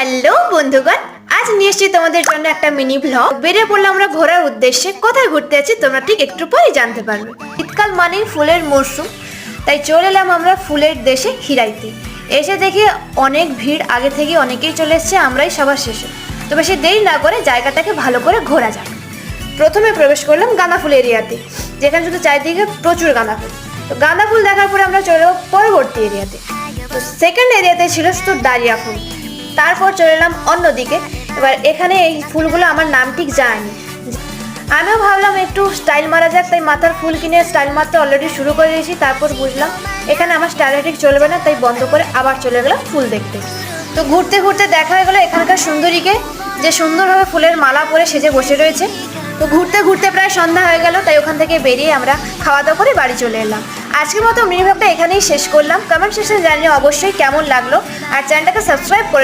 Hello বন্ধুগণ, আজ নিয়ে এসেছি তোমাদের জন্য একটা মিনি ব্লগ। বেরিয়ে পড়লাম আমরা ঘোরার উদ্দেশ্যে। কোথায় ঘুরতে যাচ্ছি তোমরা ঠিক একটু পরেই জানতে পারবে। শীতকাল মানেই ফুলের মরশুম, তাই চলে এলাম আমরা ফুলের দেশে খিরাইতে। এসে দেখি অনেক ভিড়, আগে থেকে অনেকেই চলে এসছে, আমরাই সবার শেষে। তো বেশি দেরি না করে জায়গাটাকে ভালো করে ঘোরা যাক। প্রথমে প্রবেশ করলাম গাঁদা ফুল এরিয়াতে, যেখানে শুধু চারিদিকে প্রচুর গাঁদা ফুল। তো গাঁদা ফুল দেখার পরে আমরা চলে এলাম পরবর্তী এরিয়াতে। তো সেকেন্ড এরিয়াতে ছিল শুধু ডালিয়া ফুল। তারপর চলে এলাম অন্যদিকে। এবার এখানে এই ফুলগুলো আমার নাম ঠিক জানি, আমিও ভাবলাম একটু স্টাইল মারা যাক, তাই মাথার ফুল কিনে স্টাইল মারতে অলরেডি শুরু করে দিয়েছি। তারপর বুঝলাম এখানে আমার স্টাইল ঠিক চলবে না, তাই বন্ধ করে আবার চলে গেলাম ফুল দেখতে। তো ঘুরতে ঘুরতে দেখা হয়ে গেলো এখানকার সুন্দরীকে, যে সুন্দরভাবে ফুলের মালা পরে সেজে বসে রয়েছে। তো ঘুরতে ঘুরতে প্রায় সন্ধ্যা হয়ে গেল, তাই ওখান থেকে বেরিয়ে আমরা খাওয়া দাওয়া করে বাড়ি চলে এলাম। আজকের মতো মিনি ব্লগটা এখানেই শেষ করলাম। কমেন্ট সেকশনে জানিয়ে অবশ্যই কেমন লাগলো, আর চ্যানেলটাকে সাবস্ক্রাইব করে